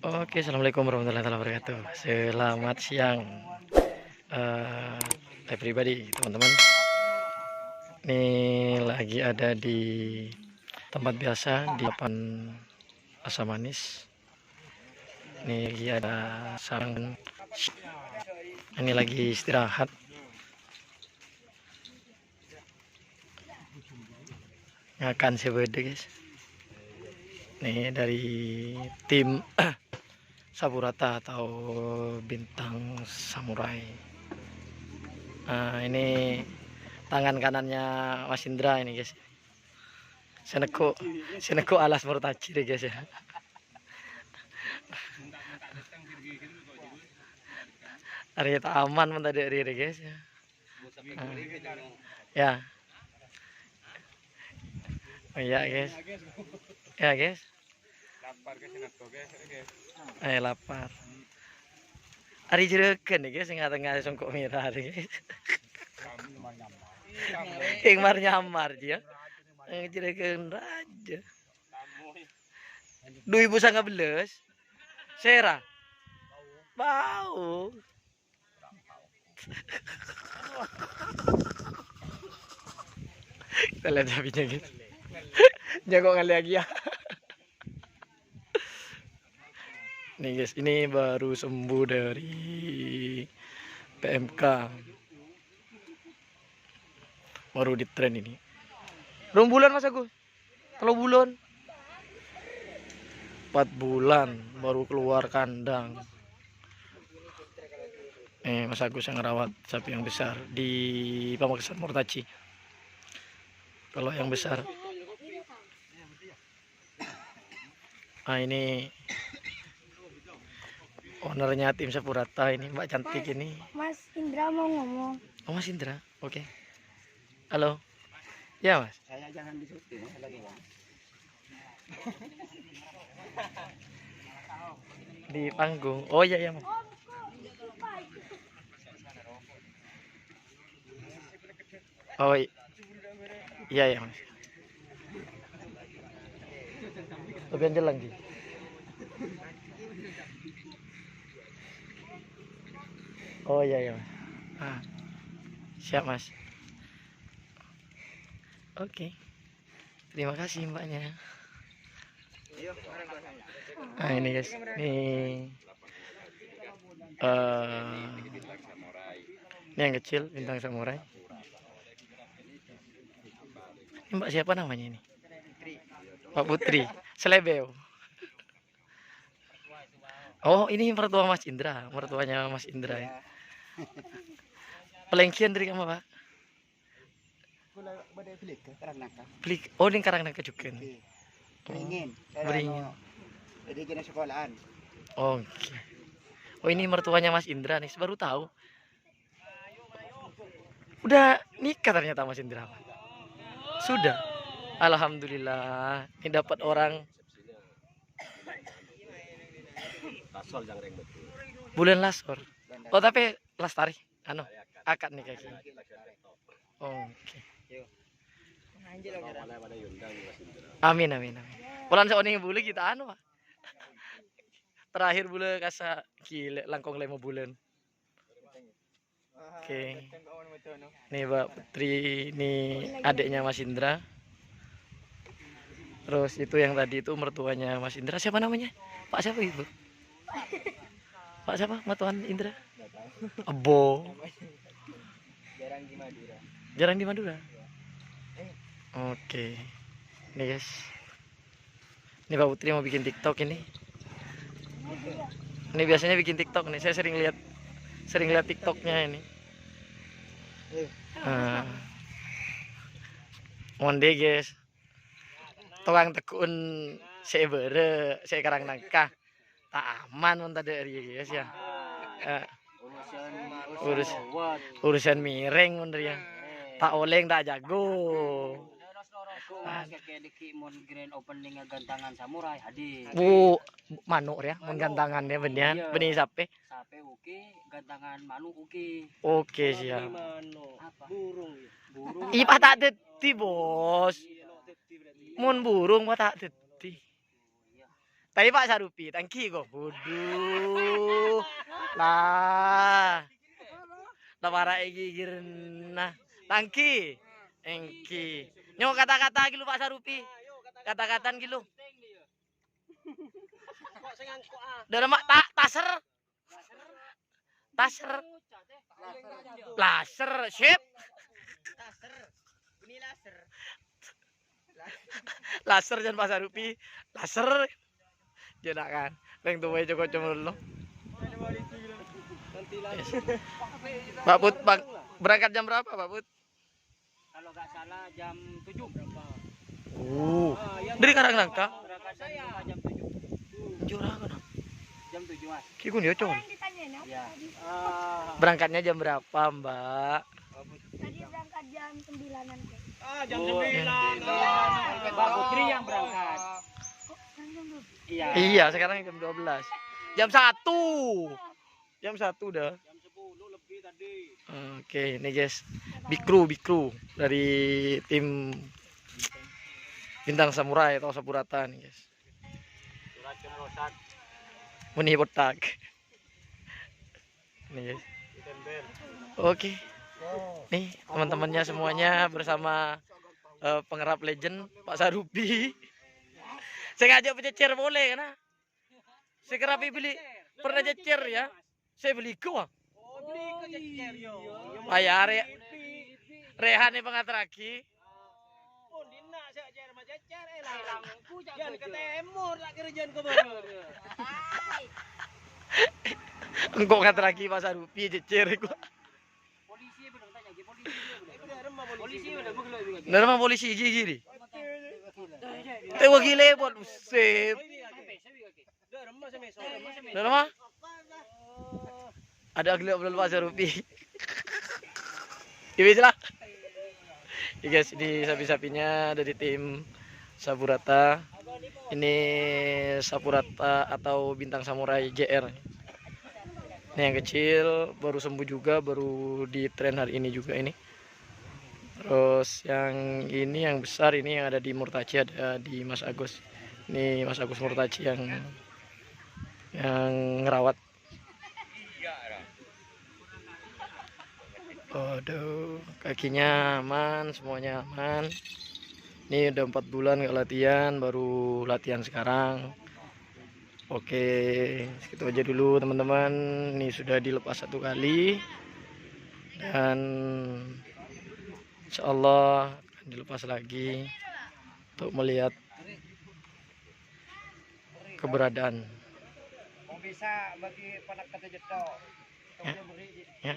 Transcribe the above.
Oke, assalamualaikum warahmatullahi wabarakatuh. Selamat siang, saya pribadi, teman-teman. Ini lagi ada di tempat biasa di depan Asam Manis. Ini lagi ada sarang. Ini lagi istirahat. Ngakan sebede, guys. Nih dari tim Saburata atau Bintang Samurai. Nah, ini tangan kanannya Mas Indra ini, guys. Seneko alas Murtaci deh, guys ya. Hari itu aman men tadi hari guys ya. Ya. Oh iya, guys. Ya, guys. Lapar guys, lapar. Ari jereken nih, guys, tengah-tengah songkok merah guys. Ingmar nyamar dia. Jereken raja. 2019. Sera. Bau. Kita lihat sapinya, guys. Jago kali lagi ya. Nih, guys, ini baru sembuh dari PMK. Baru di tren ini. Berapa bulan Mas Agus? 3 bulan. 4 bulan baru keluar kandang. Mas Agus yang ngerawat sapi yang besar di Pamekasan Murtaci. Kalau yang besar, ini ownernya tim Saburata ini, Mbak cantik ini. Mas Indra mau ngomong. Oh, Mas Indra, oke. Halo. Ya, Mas. Saya jangan disuruh lagi, Bang. Di panggung. Oh iya, Mas. Oh iya, Mas. Lebih jelang sih. Oh iya, Mas. Siap, Mas. Oke. Terima kasih mbaknya. Nah, ini guys, ini yang kecil Bintang Samurai. Ini mbak siapa namanya ini? Mbak Putri Selebeo. Oh, ini mertua Mas Indra, mertuanya Mas Indra ya. Pelengkian dari kamu, Pak? Beli, oh ini Karangnaka juga. Beringin. Beringin. Jadi kena sekolahan. Oke. Oh, ini mertuanya Mas Indra nih, baru tahu. Udah nikah ternyata Mas Indra. Sudah. Alhamdulillah. Ini dapat orang. Bulan Lasor. Oh, tapi Lastari. Akad nih kaki. Oke. Amin. Bulan seoni boleh kita Pak. Terakhir bulan kasa gile langkong 5 bulan. Oke. Nih Mbak Putri, ini adiknya Mas Indra. Terus itu yang tadi itu mertuanya Mas Indra. Siapa namanya? Pak siapa itu? Pak siapa? Mertuan Indra? Abo. Jarang di Madura. Oke. Nih guys. Ini Mbak Putri mau bikin TikTok ini. Ini biasanya bikin TikTok nih. Saya sering lihat TikToknya ini. Monde guys. Tukang tekun sebere, saya Karangnaka. Tak aman mun tadi guys ya. Urusan miring mun ya. Tak oleng tak jago. Grand opening gantangan samurai hadir. Bu manuk ya, mun gantangannya benih benih sapi. Sapi oke, gantangan manuk oke. Oke, siap. Burung. Ipah tak deti, Bos. Mun burung mah tak deti. Tapi Pak Sarupi, tangki kok. Waduh. Lah. Lah para gigirna. Tangki. Engki. Nyo kata-kata gitu Pak Sarupi. Kata-kataan gitu. Udah mak taser. Taser. Laser, sip. Laser jangan Pak Sarupi. Laser. Jodak kan. Peng tuwe Joko Cemurlo. Yes. Pak Put, berangkat jam berapa Pak Put? Kalau nggak salah jam 7 berapa? Dari Karangtengah. Berangkat dari rumah jam 7. Jurang kan. Jam 7 Mas. Kikun ya, Col. Ditanyain apa Iya. tadi? Berangkatnya jam berapa, Mbak? Tadi berangkat jam 9-an kok. Jam 9. Mbak Putri yang berangkat. Iya. Iya, sekarang jam 12. Jam 1. Jam 1 udah. Jam 10 lebih tadi. Oke, ini guys. Big crew dari tim Bintang Samurai atau Sapurata nih, guys. Surat Rosat. Muni botak. Nih, guys. Oke. Nih, teman-temannya semuanya bersama pengerap legend Pak Sarupi. Saya ngajak pencecer boleh kan? Saya kerapi beli pernah cecer ya. Saya beli ke wang. Beli ke cecer yo. Bayar ya. Rehan nih pengatraki. Pun dina saya cecer sama cecer langku jangan ke timur tak kerjaan ke baru. Engkau ngatraki Pak Sarupi cecer gua. Polisi belum tanya polisi udah begitu juga. Nama polisi gigi. Teh wakile buat usep. Nama? Ada gila belum Pak Sarupi. Ibu lah. Ya guys, ini sapi-sapinya dari tim Sapurata. Ini Sapurata atau Bintang Samurai JR. Ini yang kecil baru sembuh juga, baru di tren hari ini juga ini. Terus yang ini yang besar ini yang ada di Murtaci, ada di Mas Agus. Ini Mas Agus Murtaci yang ngerawat. Aduh, kakinya aman, semuanya aman. Ini udah 4 bulan nggak latihan, baru latihan sekarang. Oke, segitu aja dulu teman-teman. Ini sudah dilepas 1 kali dan insya Allah akan dilepas lagi untuk melihat keberadaan. Bisa bagi panak kata jeto. Ya.